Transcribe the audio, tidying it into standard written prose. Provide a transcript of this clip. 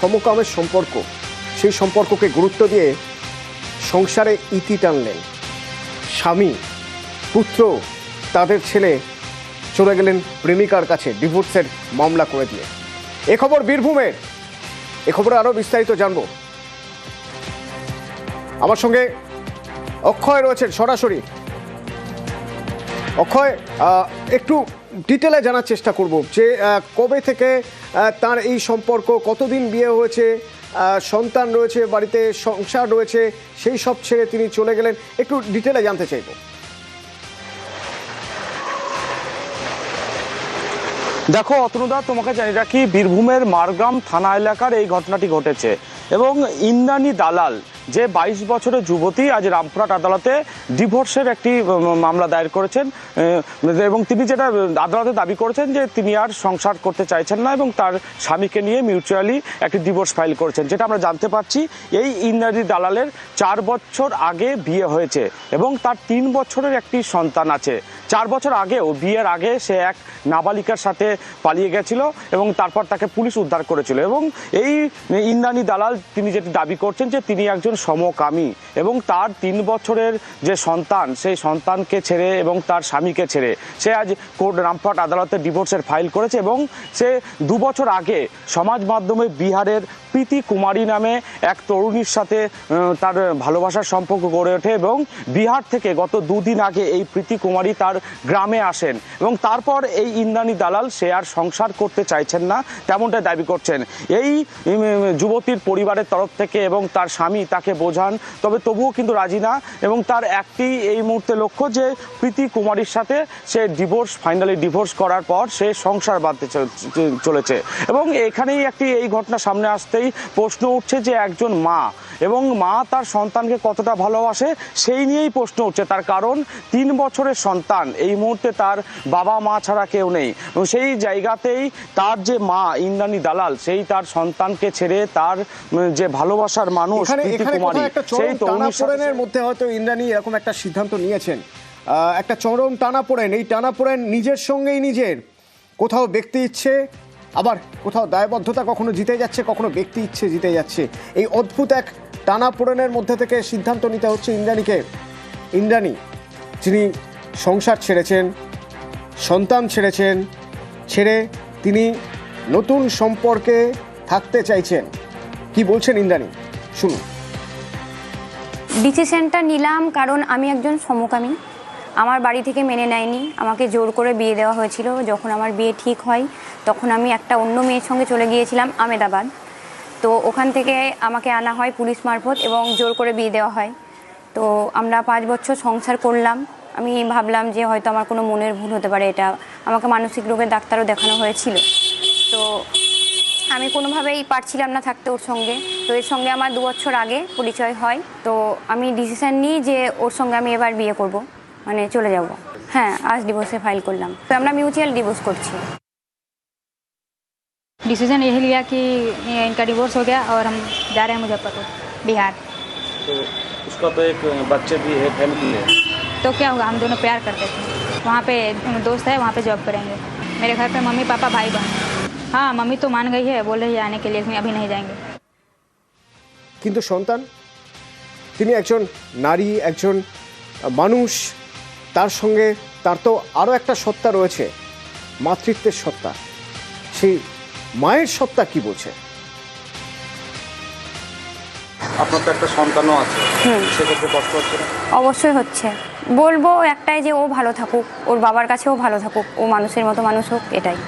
সমকামের সম্পর্ক, সেই সম্পর্ককে গুরুত্ব দিয়ে সংসারে ইতি টানলেন। স্বামী পুত্র তাদের ছেলে চলে গেলেন প্রেমিকার কাছে ডিভোর্সের মামলা করে দিয়ে। এ খবর বীরভূমের। এ খবরে আরও বিস্তারিত জানবো। আমার সঙ্গে অক্ষয় রয়েছেন সরাসরি। অক্ষয়, একটু ডিটেলে জানার চেষ্টা করব যে কবে থেকে তার এই সম্পর্ক, কতদিন বিয়ে হয়েছে, সন্তান রয়েছে, বাড়িতে সংসার রয়েছে, সেই সব ছেড়ে তিনি চলে গেলেন, একটু ডিটেলে জানতে চাইব। দেখো অতনুদা, তোমাকে জানি রাখি, বীরভূমের মারগ্রাম থানা এলাকার এই ঘটনাটি ঘটেছে এবং ইন্দ্রাণী দালাল যে 22 বছরের যুবতী আজ রামপুরহাট আদালতে ডিভোর্সের একটি মামলা দায়ের করেছেন এবং তিনি যেটা আদালতে দাবি করেছেন যে তিনি আর সংসার করতে চাইছেন না এবং তার স্বামীকে নিয়ে মিউচুয়ালি একটি ডিভোর্স ফাইল করেছেন। যেটা আমরা জানতে পারছি, এই ইন্দ্রাণী দালালের 4 বছর আগে বিয়ে হয়েছে এবং তার 3 বছরের একটি সন্তান আছে। 4 বছর আগেও, বিয়ের আগে, সে এক নাবালিকার সাথে পালিয়ে গেছিল এবং তারপর তাকে পুলিশ উদ্ধার করেছিল। এবং এই ইন্দ্রাণী দালাল তিনি যেটি দাবি করছেন যে তিনি একজন সমকামী এবং তার 3 বছরের যে সন্তান, সেই সন্তানকে ছেড়ে এবং তার স্বামীকে ছেড়ে সে আজ রামপুরহাট আদালতে ডিভোর্সের ফাইল করেছে এবং সে 2 বছর আগে সমাজ মাধ্যমে বিহারের প্রীতি কুমারী নামে এক তরুণীর সাথে তার ভালোবাসার সম্পর্ক গড়ে ওঠে এবং বিহার থেকে গত 2 দিন আগে এই প্রীতি কুমারী তার গ্রামে আসেন এবং তারপর এই ইন্দ্রাণী দালাল সে আর সংসার করতে চাইছেন না তেমনটাই দাবি করছেন এই যুবতীর পরিবারের তরফ থেকে এবং তার স্বামী তাকে বোঝান, তবে তবুও কিন্তু রাজি না এবং তার একটি এই মুহূর্তে লক্ষ্য যে প্রীতি কুমারীর সাথে সে ফাইনালি ডিভোর্স করার পর সে সংসার বাঁধতে চলেছে। এবং এখানেই এই ঘটনা সামনে আসতেই প্রশ্ন উঠছে যে একজন মা এবং মা তার সন্তানকে কতটা ভালোবাসে সেই নিয়েই প্রশ্ন উঠছে। তার কারণ 3 বছরের সন্তান, এই মুহূর্তে তার বাবা মা ছাড়া কেউ নেই এবং সেই জায়গাতেই তার যে মা ইন্দ্রাণী দালাল সেই তার সন্তানকে ছেড়ে তার যে ভালোবাসার মানুষ প্রীতি কুমারী, সেই তরুণীর মধ্যে হয়তো ইন্দ্রাণী এরকম একটা সিদ্ধান্ত নিয়েছেন, একটা চরম টানাপোড়েন। এই টানাপোড়েন নিজের সঙ্গেই নিজের, কোথাও ব্যক্তি ইচ্ছে, আবার কোথাও দায়বদ্ধতা কখনো জিতে যাচ্ছে, কখনো ব্যক্তি ইচ্ছে জিতে যাচ্ছে। এই অদ্ভুত এক টানাপোড়েনের মধ্যে থেকে সিদ্ধান্ত নিতে হচ্ছে ইন্দ্রাণীকে। ইন্দ্রাণী যিনি সংসার ছেড়েছেন, সন্তান ছেড়েছেন, ছেড়ে তিনি নতুন সম্পর্কে থাকতে চাইছেন। কি বলছেন ইন্দ্রাণী, শুনুন। ডিসিশনটা নিলাম কারণ আমি একজন সমকামী। আমার বাড়ি থেকে মেনে নেয়নি, আমাকে জোর করে বিয়ে দেওয়া হয়েছিল। যখন আমার বিয়ে ঠিক হয় তখন আমি একটা অন্য মেয়ের সঙ্গে চলে গিয়েছিলাম আমেদাবাদ। তো ওখান থেকে আমাকে আনা হয় পুলিশ মারফত এবং জোর করে বিয়ে দেওয়া হয়। তো আমরা 5 বছর সংসার করলাম। আমি ভাবলাম যে হয়তো আমার কোনো মনের ভুল হতে পারে, এটা আমাকে মানসিক রোগের ডাক্তারও দেখানো হয়েছিল। তো আমি কোনোভাবেই পারছিলাম না থাকতে ওর সঙ্গে। তো এর সঙ্গে আমার 2 বছর আগে পরিচয় হয়। তো আমি ডিসিশন নিই যে ওর সঙ্গে আমি এবার বিয়ে করব, মানে চলে যাব। হ্যাঁ, আজ ডিভোর্সে ফাইল করলাম। তো আমরা মিউচুয়াল ডিভোর্স করছি। डिसीजन यही लिया कि इनका डिवोर्स हो गया और हम जा रहे हैं मुजफ्फरपुर, बिहार। तो उसका तो एक बच्चे भी है, फैमिली है। तो क्या होगा, हम दोनों प्यार करते थे। वहाँ पे दोस्त है, वहाँ पे जॉब करेंगे। मेरे घर पे मम्मी पापा भाई बहन। हाँ, मम्मी तो मान गई है, बोल रही है आने के लिए, अभी नहीं जाएंगे। কিন্তু সন্তান, তিনি একজন নারী, একজন মানুষ, তার সঙ্গে তার তো আরও একটা সত্তা রয়েছে, মাতৃত্বের সত্তা। সেই মায়ের সত্তা কি বলছে? আপনার তো একটা সন্তানও আছে, সেক্ষেত্রে কষ্ট হচ্ছে না? অবশ্যই হচ্ছে। বলবো একটাই যে ও ভালো থাকুক, ওর বাবার কাছেও ভালো থাকুক, ও মানুষের মতো মানুষ হোক, এটাই।